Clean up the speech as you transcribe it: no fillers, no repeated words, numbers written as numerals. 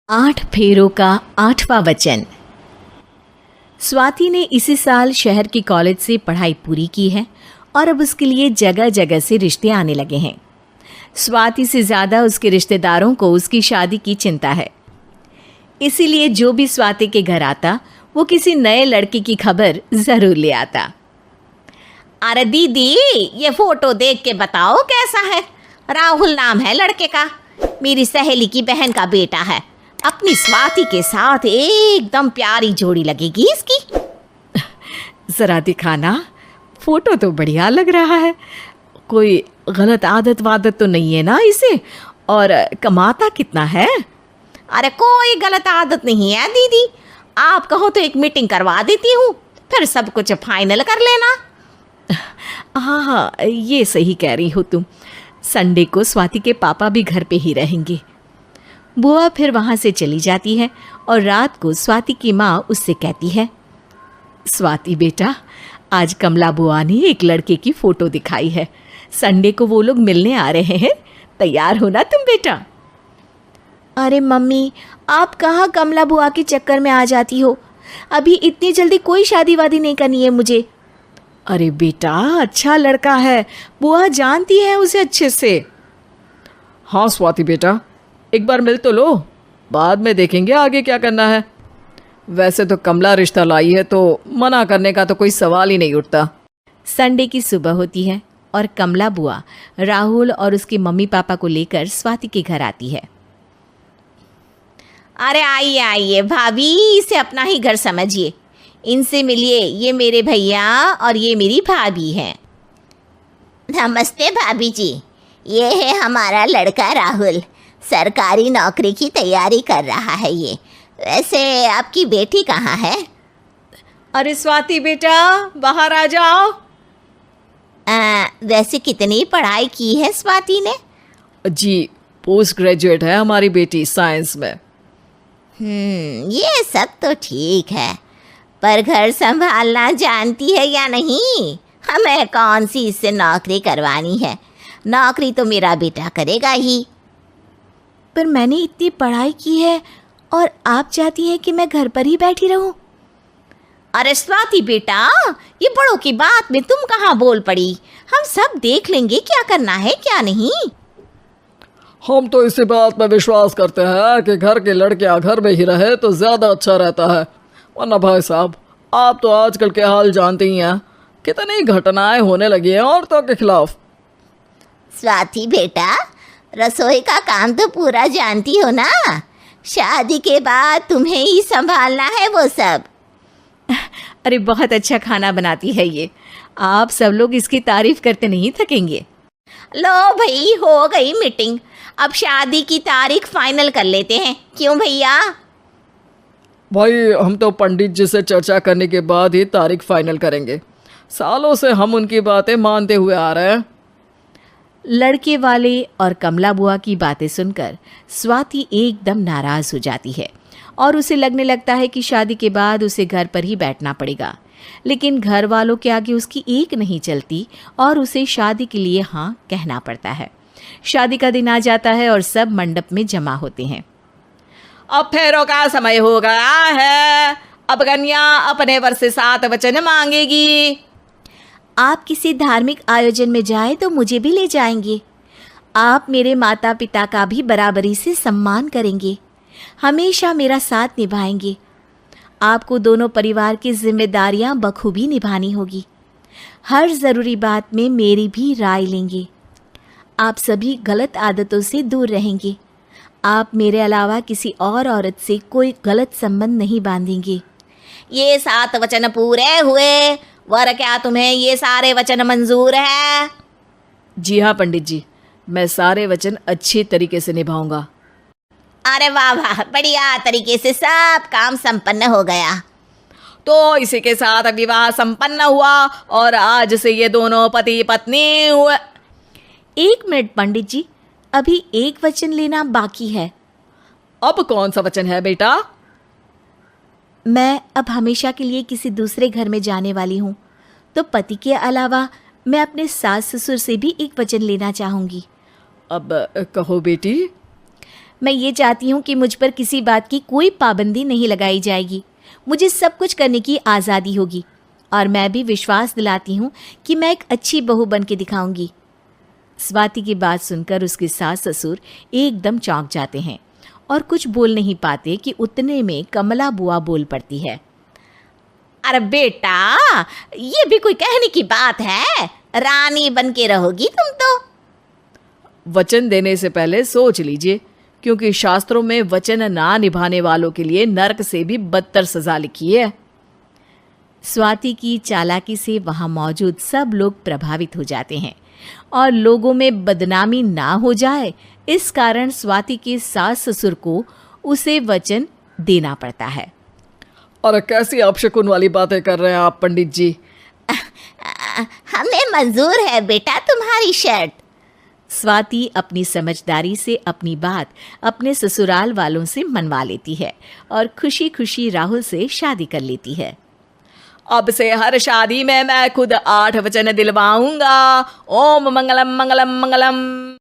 8 फेरों का 8वां वचन। स्वाति ने इसी साल शहर की कॉलेज से पढ़ाई पूरी की है और अब उसके लिए जगह जगह से रिश्ते आने लगे हैं। स्वाति से ज़्यादा उसके रिश्तेदारों को उसकी शादी की चिंता है, इसीलिए जो भी स्वाति के घर आता वो किसी नए लड़के की खबर ज़रूर ले आता। अरे दीदी, ये फोटो देख के बताओ कैसा है। राहुल नाम है लड़के का, मेरी सहेली की बहन का बेटा है। अपनी स्वाति के साथ एकदम प्यारी जोड़ी लगेगी इसकी। ज़रा दिखाना, फोटो तो बढ़िया लग रहा है। कोई गलत आदत वादत तो नहीं है ना इसे? और कमाता कितना है? अरे कोई गलत आदत नहीं है दीदी, आप कहो तो एक मीटिंग करवा देती हूँ, फिर सब कुछ फाइनल कर लेना। हाँ, ये सही कह रही हो तुम। संडे को स्वाति के पापा भी घर पे ही रहेंगे। बुआ फिर वहाँ से चली जाती है और रात को स्वाति की माँ उससे कहती है, स्वाति बेटा, आज कमला बुआ ने एक लड़के की फ़ोटो दिखाई है। संडे को वो लोग मिलने आ रहे हैं, तैयार हो ना तुम बेटा। अरे मम्मी, आप कहाँ कमला बुआ के चक्कर में आ जाती हो? अभी इतनी जल्दी कोई शादी वादी नहीं करनी है मुझे। अरे बेटा, अच्छा लड़का है, बुआ जानती है उसे अच्छे से। हाँ स्वाति बेटा, एक बार मिल तो लो, बाद में देखेंगे आगे क्या करना है। वैसे तो कमला रिश्ता लाई है तो मना करने का तो कोई सवाल ही नहीं उठता। संडे की सुबह होती है और कमला बुआ राहुल और उसके मम्मी पापा को लेकर स्वाति के घर आती है। अरे आइए आइए भाभी, इसे अपना ही घर समझिए, इनसे मिलिए। ये मेरे भैया और ये मेरी भाभी हैं। नमस्ते भाभी जी, ये है हमारा लड़का राहुल, सरकारी नौकरी की तैयारी कर रहा है ये। वैसे आपकी बेटी कहाँ है? अरे स्वाति बेटा, बाहर आ जाओ। वैसे कितनी पढ़ाई की है स्वाति ने? जी, पोस्ट ग्रेजुएट है हमारी बेटी साइंस में। ये सब तो ठीक है, पर घर संभालना जानती है या नहीं? हमें कौन सी इससे नौकरी करवानी है, नौकरी तो मेरा बेटा करेगा ही। पर मैंने इतनी पढ़ाई की है और आप चाहती हैं कि मैं घर पर ही बैठी रहूं? अरे स्वाति बेटा, ये बड़ों की बात में तुम कहाँ बोल पड़ी? हम सब देख लेंगे क्या करना है क्या नहीं। हम तो इसी बात में विश्वास करते हैं कि घर के लड़कियां घर में ही रहे तो ज़्यादा अच्छा रहता है। वरना भाई साहब, आप तो आजकल के हाल जानते ही हैं, कितनी घटनाएं होने लगी हैं औरतों के खिलाफ। स्वाति बेटा, रसोई का काम तो पूरा जानती हो ना? शादी के बाद तुम्हें ही संभालना है वो सब। अरे बहुत अच्छा खाना बनाती है ये, आप सब लोग इसकी तारीफ करते नहीं थकेंगे। लो भाई, हो गई मीटिंग, अब शादी की तारीख फाइनल कर लेते हैं, क्यों भैया? भाई, हम तो पंडित जी से चर्चा करने के बाद ही तारीख फाइनल करेंगे। सालों से हम उनकी बातें मानते हुए आ रहे हैं। लड़के वाले और कमला बुआ की बातें सुनकर स्वाति एकदम नाराज़ हो जाती है और उसे लगने लगता है कि शादी के बाद उसे घर पर ही बैठना पड़ेगा। लेकिन घर वालों के आगे उसकी एक नहीं चलती और उसे शादी के लिए हाँ कहना पड़ता है। शादी का दिन आ जाता है और सब मंडप में जमा होते हैं। अब फेरों का समय हो गया है, अब कन्या अपने वर से 7 वचन मांगेगी। आप किसी धार्मिक आयोजन में जाए तो मुझे भी ले जाएंगे। आप मेरे माता पिता का भी बराबरी से सम्मान करेंगे, हमेशा मेरा साथ निभाएंगे। आपको दोनों परिवार की जिम्मेदारियां बखूबी निभानी होगी। हर ज़रूरी बात में मेरी भी राय लेंगे। आप सभी गलत आदतों से दूर रहेंगे। आप मेरे अलावा किसी और औरत से कोई गलत संबंध नहीं बांधेंगे। ये 7 वचन पूरे हुए, वर क्या तुम्हें ये सारे वचन मंजूर है? जी हाँ पंडित जी, मैं सारे वचन अच्छी तरीके से निभाऊंगा। अरे वाह वाह, बढ़िया तरीके से सब काम संपन्न हो गया। तो इसी के साथ विवाह संपन्न हुआ और आज से ये दोनों पति पत्नी हुए। 1 मिनट पंडित जी, अभी एक वचन लेना बाकी है। अब कौन सा वचन है बेटा? मैं अब हमेशा के लिए किसी दूसरे घर में जाने वाली हूँ, तो पति के अलावा मैं अपने सास ससुर से भी एक वचन लेना चाहूँगी। अब कहो बेटी। मैं ये चाहती हूँ कि मुझ पर किसी बात की कोई पाबंदी नहीं लगाई जाएगी। मुझे सब कुछ करने की आज़ादी होगी और मैं भी विश्वास दिलाती हूँ कि मैं एक अच्छी बहू बन के दिखाऊंगी। स्वाति की बात सुनकर उसके सास ससुर एकदम चौंक जाते हैं और कुछ बोल नहीं पाते कि उतने में कमला बुआ बोल पड़ती है। अरे बेटा, ये भी कोई कहने की बात है? रानी बन के रहोगी तुम तो। वचन देने से पहले सोच लीजिए, क्योंकि शास्त्रों में वचन ना निभाने वालों के लिए नरक से भी बदतर सजा लिखी है। स्वाति की चालाकी से वहाँ मौजूद सब लोग प्रभावित हो जाते हैं और लोगों में बदनामी ना हो जाए, इस कारण स्वाति के सास ससुर को उसे वचन देना पड़ता है। अरे कैसी अपशकुन वाली बातें कर रहे हैं आप पंडित जी। हमें मंजूर है बेटा तुम्हारी शर्त। स्वाति अपनी समझदारी से अपनी बात अपने ससुराल वालों से मनवा लेती है और खुशी खुशी राहुल से शादी कर लेती है। अब से हर शादी में मैं खुद 8 वचन दिलवाऊंगा। ओम मंगलम मंगलम मंगलम।